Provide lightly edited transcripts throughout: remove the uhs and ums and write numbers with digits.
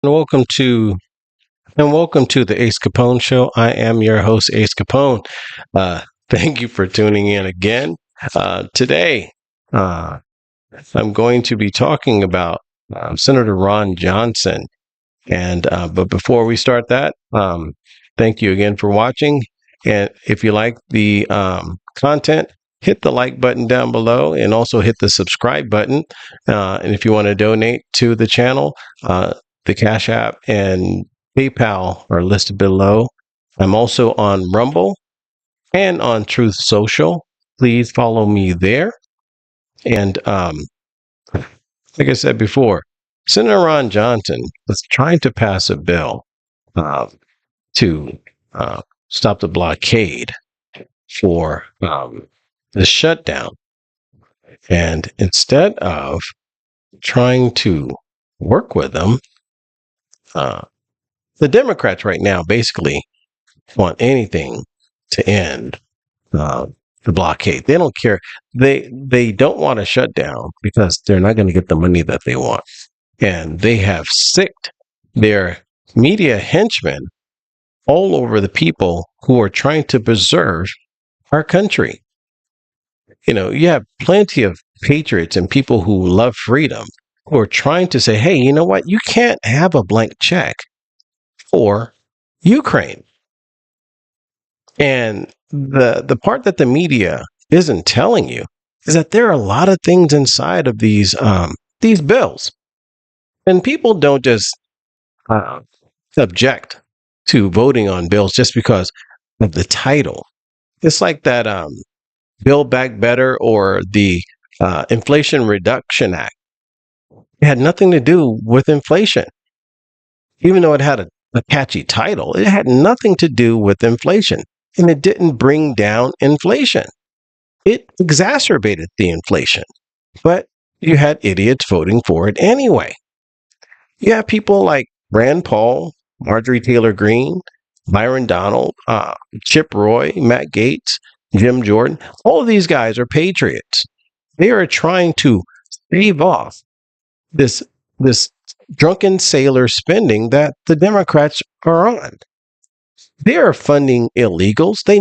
And welcome to the Ace Capone Show. I am your host, Ace Capone. Thank you for tuning in again. Today, I'm going to be talking about Senator Ron Johnson. And but before we start that, thank you again for watching. And if you like the content, hit the like button down below, and also hit the subscribe button. And if you want to donate to the channel, the Cash App and PayPal are listed below. I'm also on Rumble and on Truth Social. Please follow me there. And like I said before, Senator Ron Johnson was trying to pass a bill to stop the blockade for the shutdown. And instead of trying to work with them, the Democrats right now basically want anything to end the blockade. They don't care. They don't want to shut down because they're not going to get the money that they want. And they have sicked their media henchmen all over the people who are trying to preserve our country. You know, you have plenty of patriots and people who love freedom who are trying to say, hey, you know what? You can't have a blank check for Ukraine. And the part that the media isn't telling you is that there are a lot of things inside of these bills. And people don't just object to voting on bills just because of the title. It's like that Build Back Better or the Inflation Reduction Act. It had nothing to do with inflation. Even though it had a catchy title, it had nothing to do with inflation. And it didn't bring down inflation. It exacerbated the inflation. But you had idiots voting for it anyway. You have people like Rand Paul, Marjorie Taylor Greene, Byron Donald, Chip Roy, Matt Gaetz, Jim Jordan. All of these guys are patriots. They are trying to stave off this drunken sailor spending that the Democrats are on. They are funding illegals. They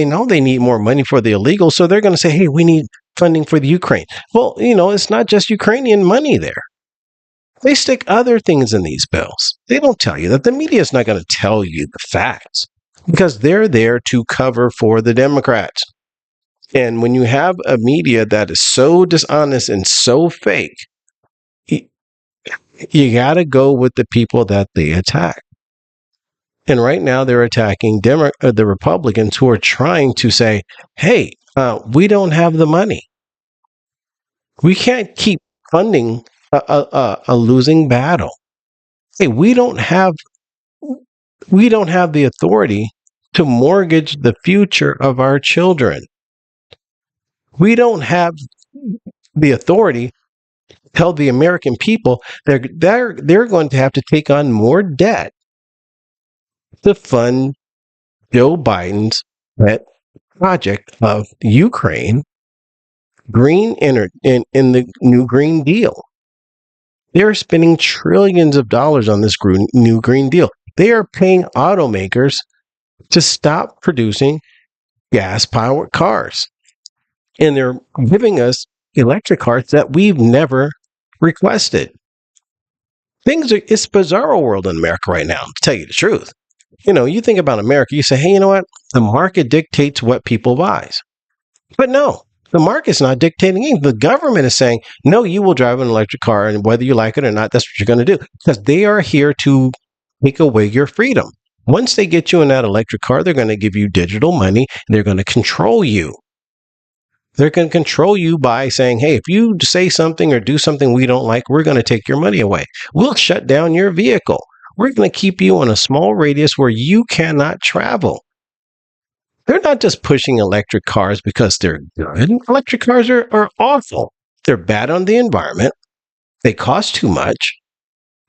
know they need more money for the illegals, so they're going to say, hey, we need funding for the Ukraine. Well, you know, it's not just Ukrainian money there. They stick other things in these bills. They don't tell you that. The media is not going to tell you the facts because they're there to cover for the Democrats. And when you have a media that is so dishonest and so fake, you got to go with the people that they attack. And right now they're attacking the Republicans who are trying to say, hey, we don't have the money. We can't keep funding a losing battle. Hey, we don't have the authority to mortgage the future of our children. We don't have the authority to tell the American people they're going to have to take on more debt to fund Joe Biden's pet project of Ukraine green in the new Green Deal. They're spending trillions of dollars on this new Green Deal. They are paying automakers to stop producing gas-powered cars. And they're giving us electric cars that we've never requested. It's a bizarro world in America right now, to tell you the truth. You know, you think about America, you say, hey, you know what? The market dictates what people buy. But no, the market's not dictating anything. The government is saying, no, you will drive an electric car, and whether you like it or not, that's what you're going to do. Because they are here to take away your freedom. Once they get you in that electric car, they're going to give you digital money, and they're going to control you. They're going to control you by saying, hey, if you say something or do something we don't like, we're going to take your money away. We'll shut down your vehicle. We're going to keep you on a small radius where you cannot travel. They're not just pushing electric cars because they're good. Electric cars are awful. They're bad on the environment. They cost too much.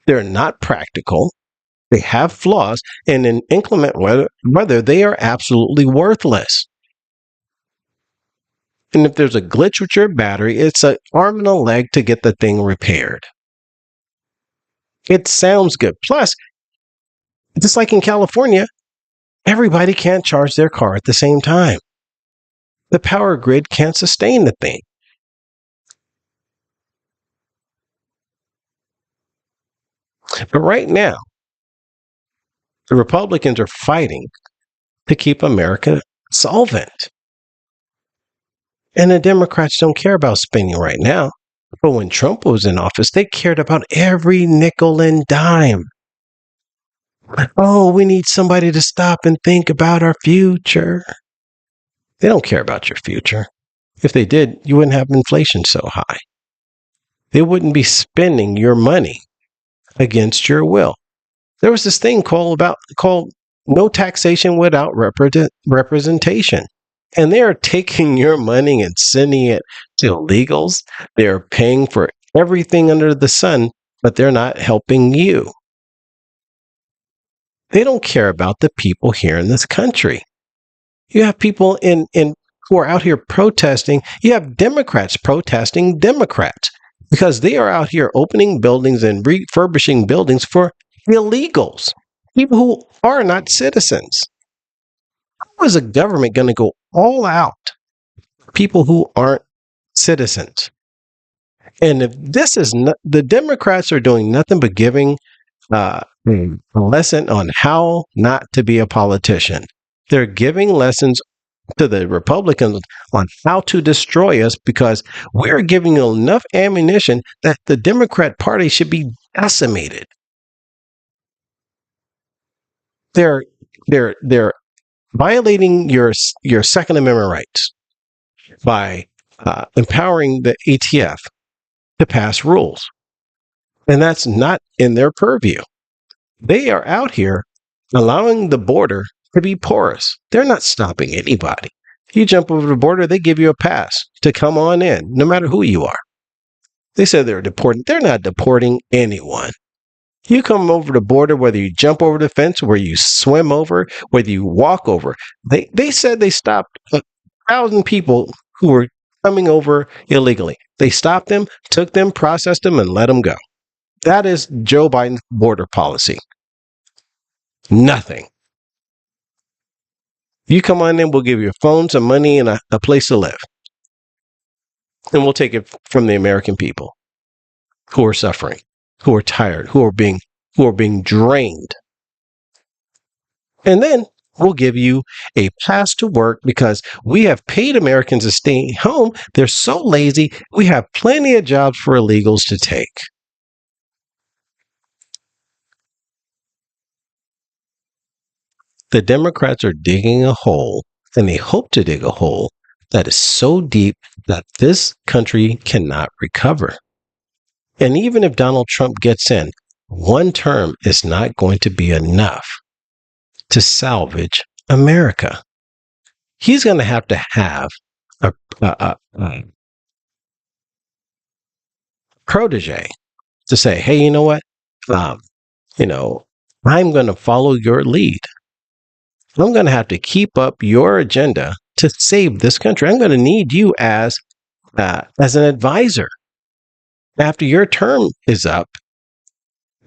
They're not practical. They have flaws. And in inclement weather, they are absolutely worthless. And if there's a glitch with your battery, it's an arm and a leg to get the thing repaired. It sounds good. Plus, just like in California, everybody can't charge their car at the same time. The power grid can't sustain the thing. But right now, the Republicans are fighting to keep America solvent. And the Democrats don't care about spending right now. But when Trump was in office, they cared about every nickel and dime. Oh, we need somebody to stop and think about our future. They don't care about your future. If they did, you wouldn't have inflation so high. They wouldn't be spending your money against your will. There was this thing called no taxation without representation. And they are taking your money and sending it to illegals. They're paying for everything under the sun, but they're not helping you. They don't care about the people here in this country. You have people who are out here protesting. You have Democrats protesting Democrats because they are out here opening buildings and refurbishing buildings for illegals, people who are not citizens. How is the government going to go all out for people who aren't citizens? And if this is not, the Democrats are doing nothing but giving a lesson on how not to be a politician. They're giving lessons to the Republicans on how to destroy us because we're giving you enough ammunition that the Democrat Party should be decimated. They're violating your Second Amendment rights by empowering the ATF to pass rules. And that's not in their purview. They are out here allowing the border to be porous. They're not stopping anybody. You jump over the border, they give you a pass to come on in, no matter who you are. They said they're deporting. They're not deporting anyone. You come over the border, whether you jump over the fence, whether you swim over, whether you walk over. They said they stopped 1,000 people who were coming over illegally. They stopped them, took them, processed them, and let them go. That is Joe Biden's border policy. Nothing. You come on in, we'll give you a phone, some money, and a place to live. And we'll take it from the American people who are suffering, who are tired, who are being drained. And then we'll give you a pass to work because we have paid Americans to stay home. They're so lazy. We have plenty of jobs for illegals to take. The Democrats are digging a hole, and they hope to dig a hole that is so deep that this country cannot recover. And even if Donald Trump gets in, one term is not going to be enough to salvage America. He's going to have a protege to say, hey, you know what? I'm going to follow your lead. I'm going to have to keep up your agenda to save this country. I'm going to need you as an advisor after your term is up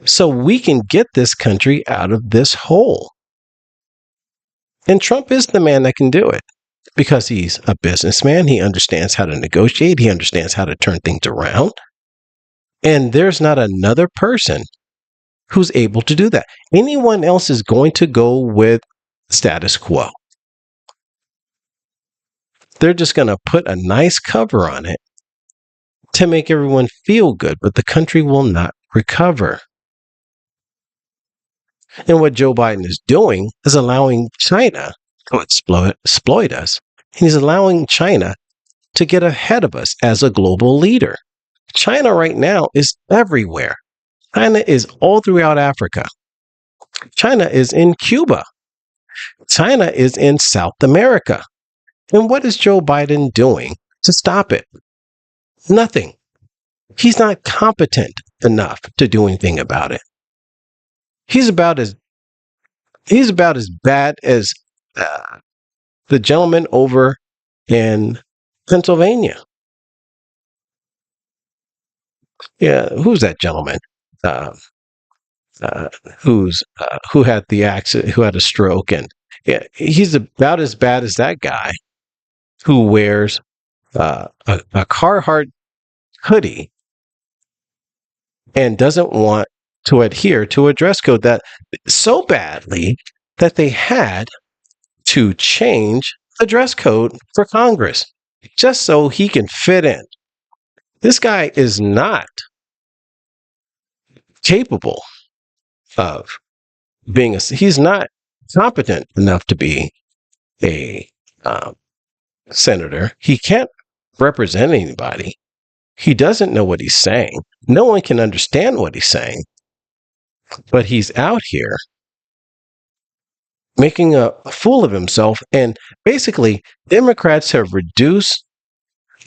so we can get this country out of this hole. And Trump is the man that can do it because he's a businessman. He understands how to negotiate. He understands how to turn things around. And there's not another person who's able to do that. Anyone else is going to go with status quo. They're just going to put a nice cover on it to make everyone feel good, but the country will not recover. And what Joe Biden is doing is allowing China to exploit us. He's allowing China to get ahead of us as a global leader. China right now is everywhere. China is all throughout Africa. China is in Cuba. China is in South America. And what is Joe Biden doing to stop it? Nothing. He's not competent enough to do anything about it. He's about as bad as the gentleman over in Pennsylvania. Yeah, who's that gentleman? who had the accident, who had a stroke, and yeah, he's about as bad as that guy who wears a Carhartt hoodie and doesn't want to adhere to a dress code that so badly that they had to change the dress code for Congress just so he can fit in. This guy is not capable of he's not competent enough to be a senator. He can't represent anybody. He doesn't know what he's saying. No one can understand what he's saying. But he's out here making a fool of himself. And basically, Democrats have reduced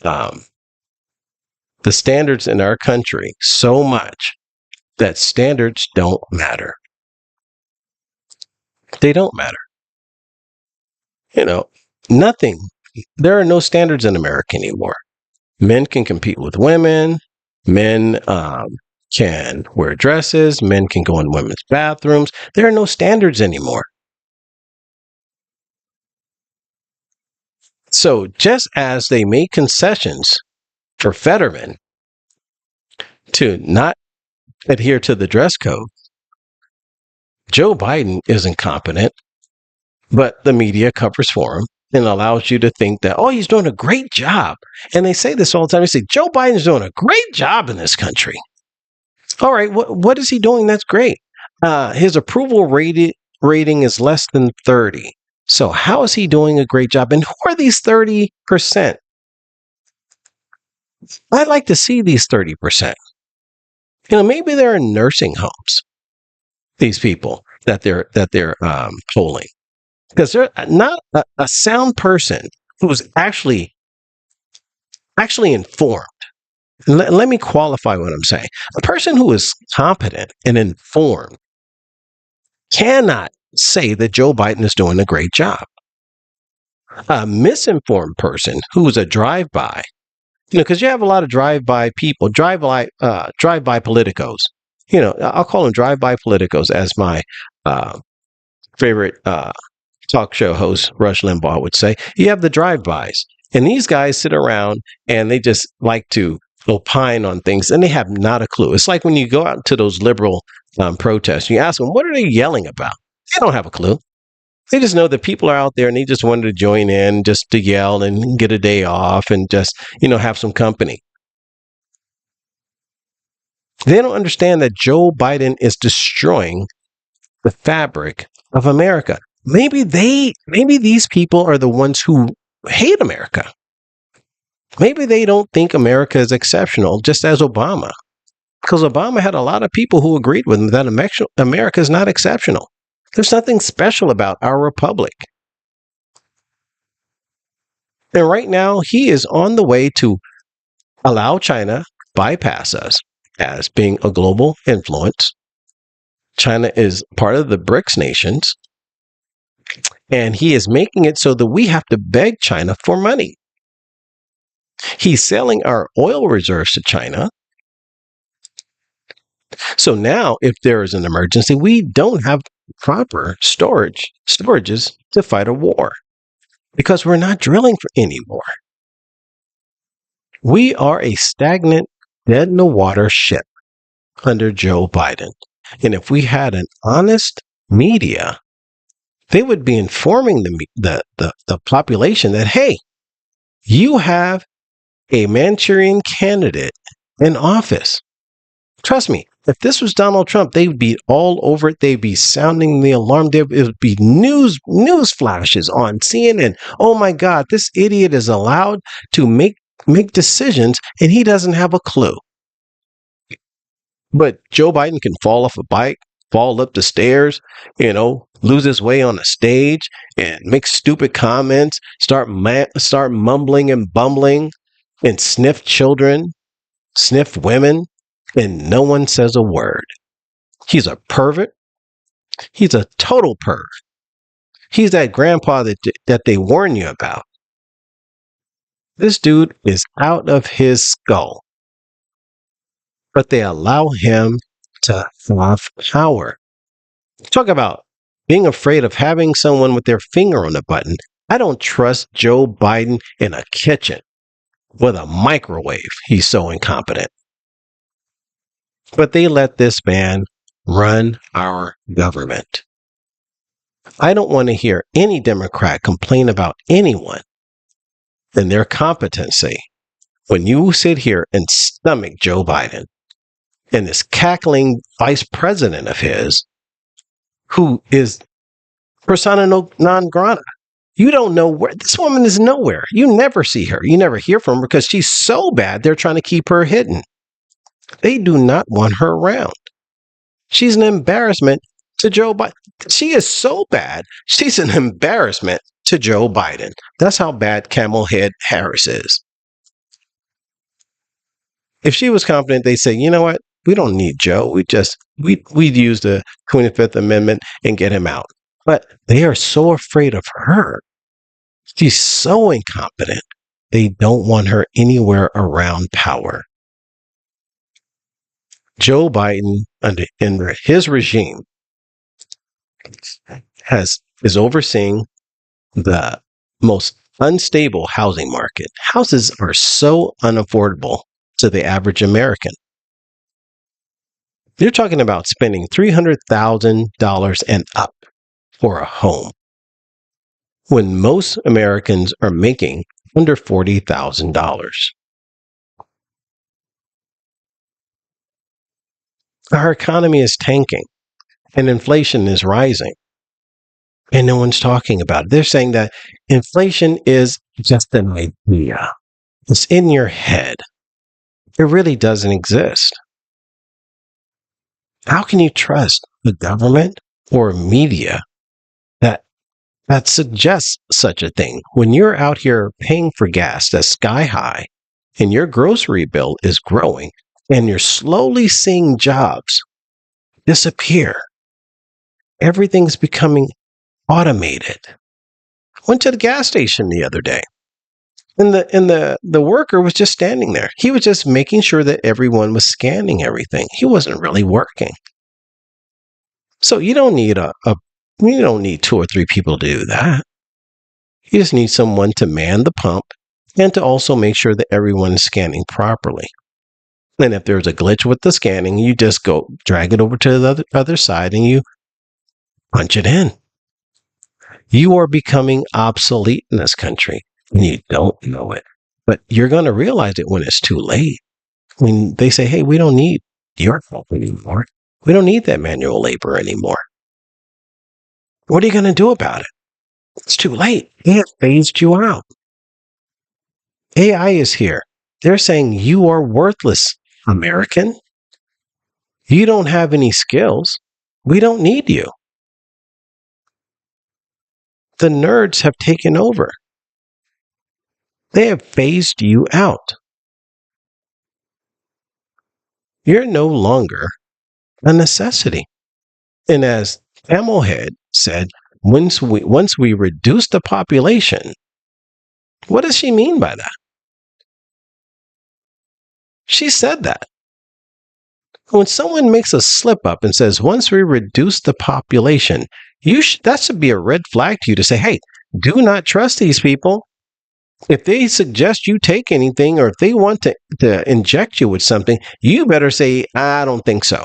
the standards in our country so much that standards don't matter. They don't matter. Nothing. There are no standards in America anymore. Men can compete with women. Men can wear dresses. Men can go in women's bathrooms. There are no standards anymore. So just as they made concessions for Fetterman to not adhere to the dress code, Joe Biden is incompetent, but the media covers for him and allows you to think that, oh, he's doing a great job. And they say this all the time. They say, Joe Biden's doing a great job in this country. All right, what is he doing that's great? His approval rating is less than 30. So how is he doing a great job? And who are these 30%? I'd like to see these 30%. Maybe they're in nursing homes, these people that they're polling. Because they're not a sound person who's actually informed. Let me qualify what I'm saying. A person who is competent and informed cannot say that Joe Biden is doing a great job. A misinformed person who's a drive-by, because you have a lot of drive-by people, drive-by politicos. I'll call them drive-by politicos, as my favorite talk show host Rush Limbaugh would say. You have the drive-bys, and these guys sit around and they just like to opine on things, and they have not a clue. It's like when you go out to those liberal protests, you ask them, what are they yelling about? They don't have a clue. They just know that people are out there and they just wanted to join in just to yell and get a day off and just, have some company. They don't understand that Joe Biden is destroying the fabric of America. Maybe these people are the ones who hate America. Maybe they don't think America is exceptional, just as Obama. Because Obama had a lot of people who agreed with him that America is not exceptional. There's nothing special about our republic. And right now, he is on the way to allow China bypass us as being a global influence. China is part of the BRICS nations. And he is making it so that we have to beg China for money. He's selling our oil reserves to China. So now, if there is an emergency, we don't have proper storages to fight a war because we're not drilling for anymore. We are a stagnant, dead in the water ship under Joe Biden. And if we had an honest media, they would be informing the population that, hey, you have a Manchurian candidate in office. Trust me, if this was Donald Trump, they would be all over it. They'd be sounding the alarm. It would be news flashes on CNN. Oh my God, this idiot is allowed to make decisions and he doesn't have a clue. But Joe Biden can fall off a bike, fall up the stairs, lose his way on a stage and make stupid comments, start mumbling and bumbling and sniff children, sniff women. And no one says a word. He's a pervert. He's a total perv. He's that grandpa that they warn you about. This dude is out of his skull. But they allow him to have power. Talk about being afraid of having someone with their finger on the button. I don't trust Joe Biden in a kitchen with a microwave. He's so incompetent. But they let this man run our government. I don't want to hear any Democrat complain about anyone and their competency when you sit here and stomach Joe Biden and this cackling vice president of his, who is persona non grata. You don't know where this woman is. Nowhere. You never see her. You never hear from her because she's so bad. They're trying to keep her hidden. They do not want her around. She's an embarrassment to Joe Biden. She is so bad. She's an embarrassment to Joe Biden. That's how bad Camel Head Harris is. If she was confident, they'd say, you know what? We don't need Joe. We'd use the 25th Amendment and get him out. But they are so afraid of her. She's so incompetent. They don't want her anywhere around power. Joe Biden, under his regime, is overseeing the most unstable housing market. Houses are so unaffordable to the average American. You're talking about spending $300,000 and up for a home when most Americans are making under $40,000. Our economy is tanking and inflation is rising. And no one's talking about it. They're saying that inflation is just an idea. It's in your head. It really doesn't exist. How can you trust the government or media that suggests such a thing when you're out here paying for gas that's sky high and your grocery bill is growing and you're slowly seeing jobs disappear? Everything's becoming automated. Went to the gas station the other day, and the worker was just standing there. He was just making sure that everyone was scanning everything. He wasn't really working. So you don't need you don't need 2 or 3 people to do that. You just need someone to man the pump and to also make sure that everyone is scanning properly. And if there's a glitch with the scanning, you just go drag it over to the other side and you punch it in. You are becoming obsolete in this country and you don't know it. But you're going to realize it when it's too late. When they say, hey, we don't need your help anymore. We don't need that manual labor anymore. What are you going to do about it? It's too late. They have phased you out. AI is here. They're saying you are worthless, American. You don't have any skills. We don't need you. The nerds have taken over. They have phased you out. You're no longer a necessity. And as Camelhead said, once we reduce the population, what does she mean by that? She said that. When someone makes a slip up and says, once we reduce the population, that should be a red flag to you to say, hey, do not trust these people. If they suggest you take anything or if they want to inject you with something, you better say, I don't think so.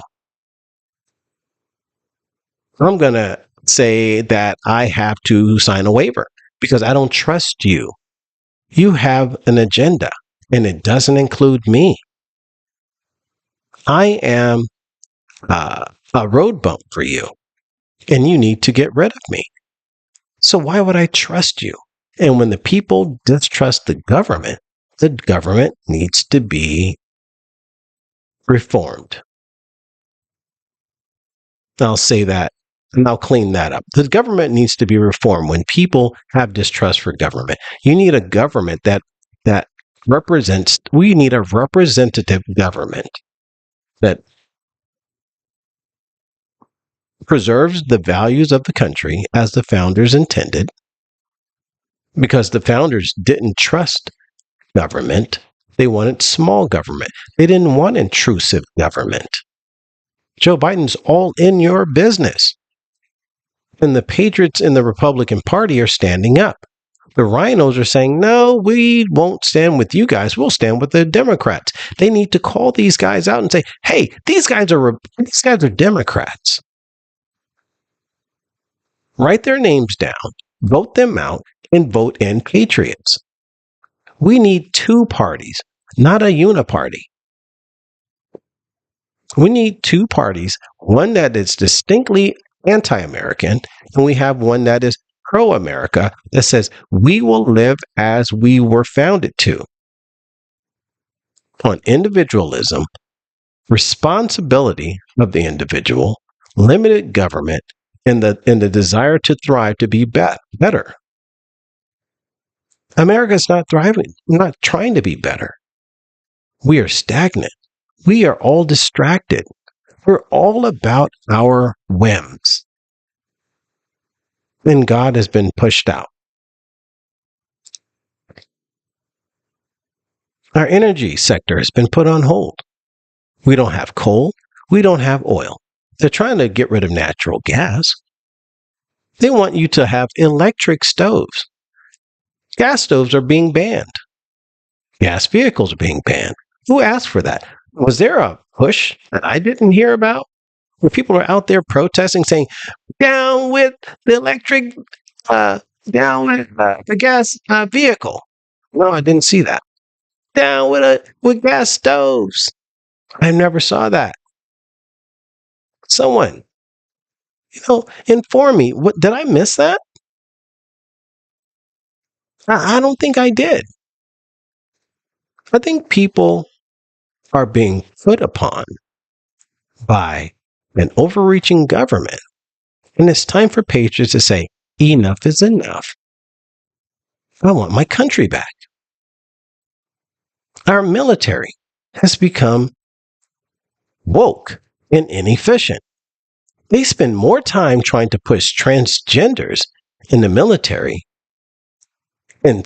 I'm going to say that I have to sign a waiver because I don't trust you. You have an agenda and it doesn't include me. I am a road bump for you and you need to get rid of me. So why would I trust you? And when the people distrust the government needs to be reformed. I'll say that and I'll clean that up. The government needs to be reformed when people have distrust for government. You need a government that represents, we need a representative government that preserves the values of the country as the founders intended, because the founders didn't trust government. They wanted small government. They didn't want intrusive government. Joe Biden's all in your business. And the patriots in the Republican Party are standing up. The rhinos are saying, no, we won't stand with you guys. We'll stand with the Democrats. They need to call these guys out and say, hey, these guys are Democrats. Write their names down, vote them out, and vote in patriots. We need two parties, not a uniparty. We need two parties, one that is distinctly anti-American, and we have one that is pro-America that says we will live as we were founded to, on individualism, responsibility of the individual, limited government, and the desire to thrive, to be better. America is not thriving, not trying to be better. We are stagnant. We are all distracted. We're all about our whims. And God has been pushed out. Our energy sector has been put on hold. We don't have coal. We don't have oil. They're trying to get rid of natural gas. They want you to have electric stoves. Gas stoves are being banned. Gas vehicles are being banned. Who asked for that? Was there a push that I didn't hear about where people are out there protesting, saying, down with the electric, down with the gas vehicle? No, I didn't see that. Down with gas stoves. I never saw that. Someone, inform me. What, did I miss that? I don't think I did. I think people are being put upon by an overreaching government. And it's time for patriots to say, enough is enough. I want my country back. Our military has become woke and inefficient. They spend more time trying to push transgenders in the military and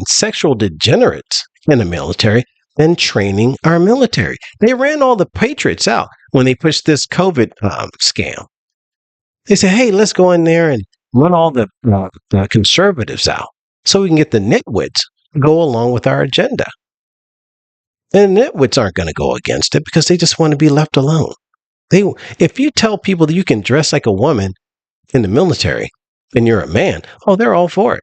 sexual degenerates in the military than training our military. They ran all the patriots out when they pushed this COVID scam. They said, hey, let's go in there and run all the conservatives out so we can get the nitwits to go along with our agenda. And the nitwits aren't going to go against it because they just want to be left alone. If you tell people that you can dress like a woman in the military and you're a man, they're all for it.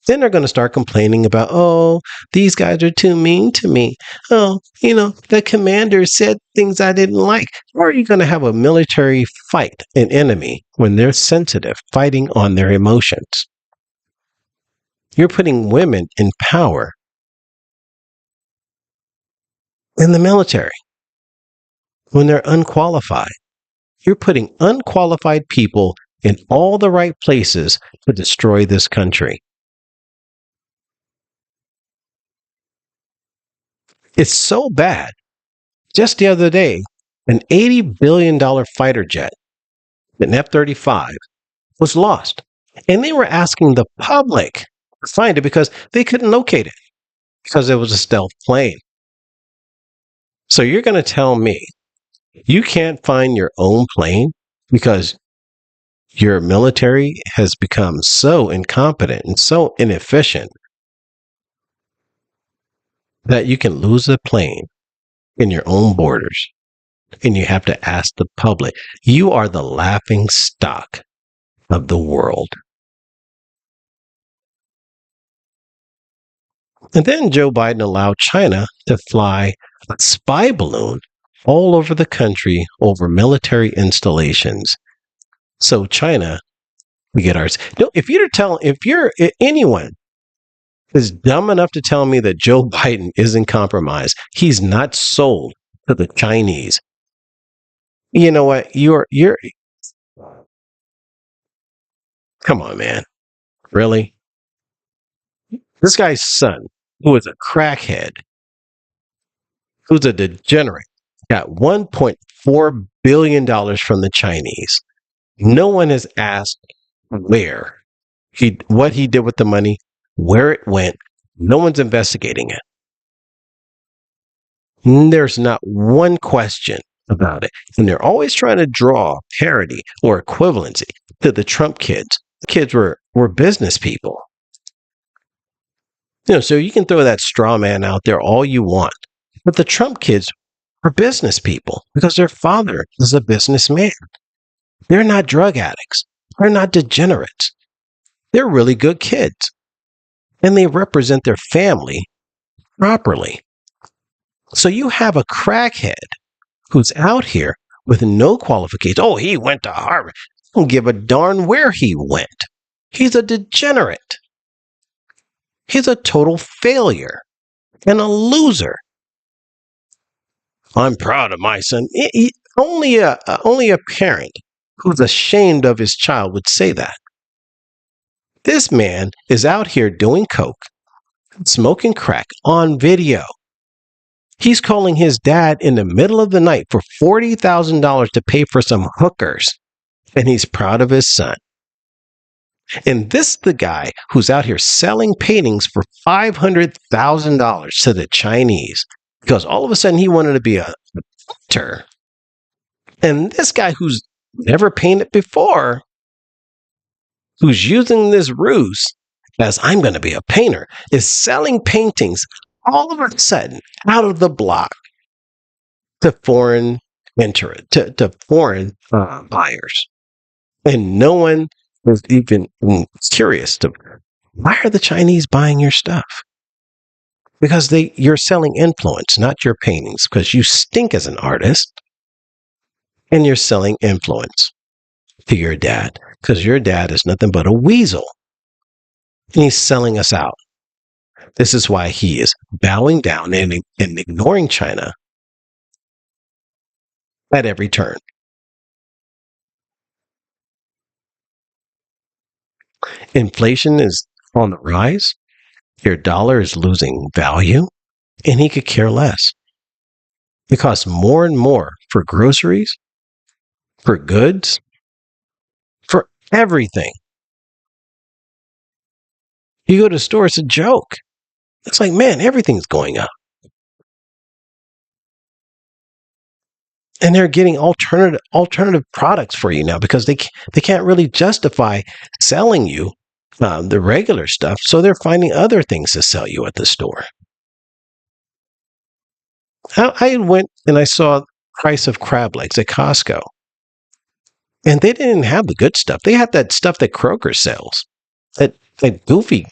Then they're going to start complaining about, these guys are too mean to me. The commander said things I didn't like. Or are you going to have a military fight an enemy when they're sensitive, fighting on their emotions? You're putting women in power in the military when they're unqualified. You're putting unqualified people in all the right places to destroy this country. It's so bad. Just the other day, an $80 billion fighter jet, an F-35, was lost. And they were asking the public to find it because they couldn't locate it because it was a stealth plane. So you're going to tell me you can't find your own plane because your military has become so incompetent and so inefficient that you can lose a plane in your own borders and you have to ask the public. You are the laughing stock of the world. And then Joe Biden allowed China to fly a spy balloon all over the country over military installations. So China, we get ours. No, if anyone is dumb enough to tell me that Joe Biden isn't compromised, he's not sold to the Chinese. You know what? You're come on, man. Really? This guy's son, who is a crackhead, who's a degenerate, got $1.4 billion from the Chinese. No one has asked what he did with the money, where it went. No one's investigating it. There's not one question about it. And they're always trying to draw parity or equivalency to the Trump kids. The kids were business people. So you can throw that straw man out there all you want. But the Trump kids are business people because their father is a businessman. They're not drug addicts. They're not degenerates. They're really good kids. And they represent their family properly. So you have a crackhead who's out here with no qualifications. Oh, he went to Harvard. I don't give a darn where he went. He's a degenerate. He's a total failure and a loser. I'm proud of my son. Only a parent who's ashamed of his child would say that. This man is out here doing coke, smoking crack on video. He's calling his dad in the middle of the night for $40,000 to pay for some hookers, and he's proud of his son. And this is the guy who's out here selling paintings for $500,000 to the Chinese because all of a sudden he wanted to be a painter. And this guy who's never painted before, who's using this ruse as I'm going to be a painter, is selling paintings all of a sudden out of the block to foreign to foreign buyers. And no one was even curious to why are the Chinese buying your stuff? Because you're selling influence, not your paintings, because you stink as an artist and you're selling influence to your dad because your dad is nothing but a weasel. And he's selling us out. This is why he is bowing down and ignoring China at every turn. Inflation is on the rise. Your dollar is losing value, and he could care less. It costs more and more for groceries, for goods, for everything. You go to the store, it's a joke. It's like, man, everything's going up. And they're getting alternative products for you now because they can't really justify selling you the regular stuff. So they're finding other things to sell you at the store. I went and I saw the price of crab legs at Costco. And they didn't have the good stuff. They had that stuff that Kroger sells. That goofy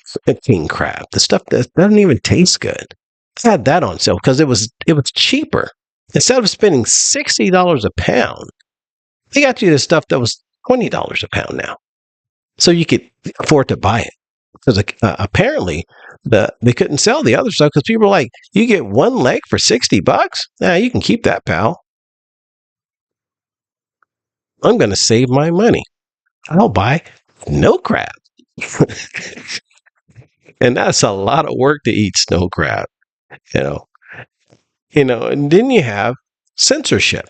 king crab. The stuff that doesn't even taste good. I had that on sale because it was cheaper. Instead of spending $60 a pound, they got you the stuff that was $20 a pound now. So you could afford to buy it. Because apparently they couldn't sell the other stuff because people were like, you get one leg for $60? Nah, you can keep that, pal. I'm going to save my money. I'll buy no crab. And that's a lot of work to eat snow crab, and then you have censorship.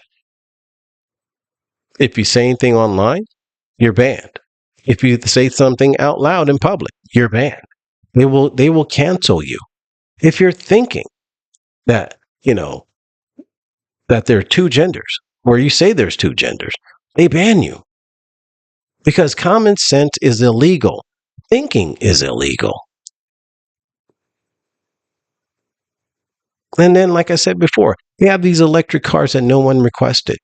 If you say anything online, you're banned. If you say something out loud in public, you're banned. They will cancel you. If you're thinking that, that there are two genders, or you say there's two genders, they ban you. Because common sense is illegal. Thinking is illegal. And then, like I said before, they have these electric cars that no one requested.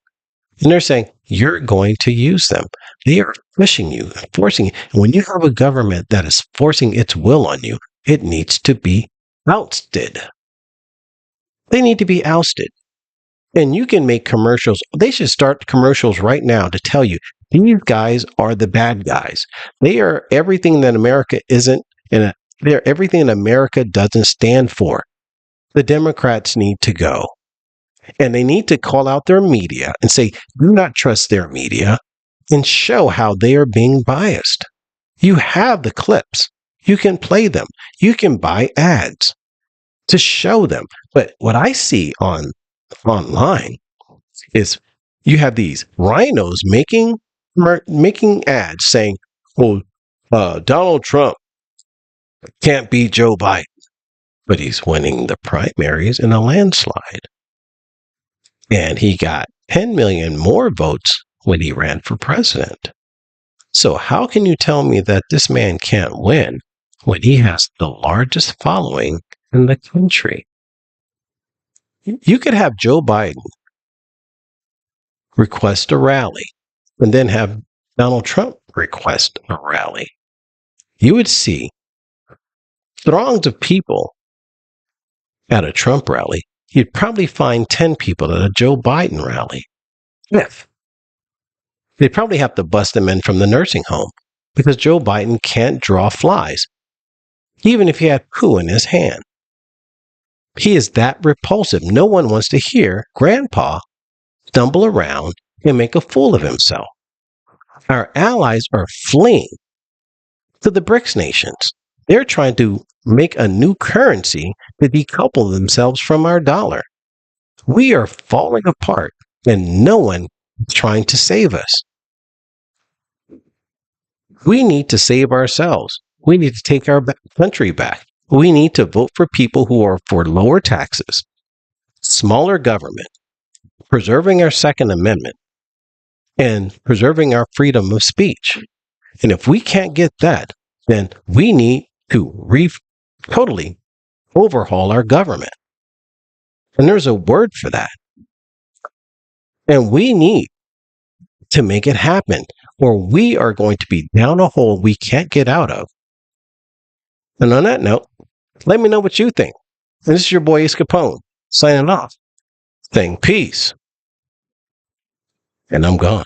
And they're saying, you're going to use them. They are pushing you, forcing you. And when you have a government that is forcing its will on you, it needs to be ousted. They need to be ousted. And you can make commercials. They should start commercials right now to tell you, these guys are the bad guys. They are everything that America isn't, and they're everything that America doesn't stand for. The Democrats need to go. And they need to call out their media and say, do not trust their media, and show how they are being biased. You have the clips. You can play them. You can buy ads to show them. But what I see online is you have these rhinos making ads saying, oh, Donald Trump can't beat Joe Biden, but he's winning the primaries in a landslide. And he got 10 million more votes when he ran for president. So how can you tell me that this man can't win when he has the largest following in the country? You could have Joe Biden request a rally and then have Donald Trump request a rally. You would see throngs of people at a Trump rally. You'd probably find 10 people at a Joe Biden rally. If they'd probably have to bust them in from the nursing home because Joe Biden can't draw flies, even if he had poo in his hand. He is that repulsive. No one wants to hear Grandpa stumble around and make a fool of himself. Our allies are fleeing to the BRICS nations. They're trying to make a new currency to decouple themselves from our dollar. We are falling apart and no one is trying to save us. We need to save ourselves. We need to take our country back. We need to vote for people who are for lower taxes, smaller government, preserving our Second Amendment, and preserving our freedom of speech. And if we can't get that, then we need to totally overhaul our government. And there's a word for that. And we need to make it happen, or we are going to be down a hole we can't get out of. And on that note, let me know what you think. And this is your boy Acapone, signing off, saying peace. And I'm gone.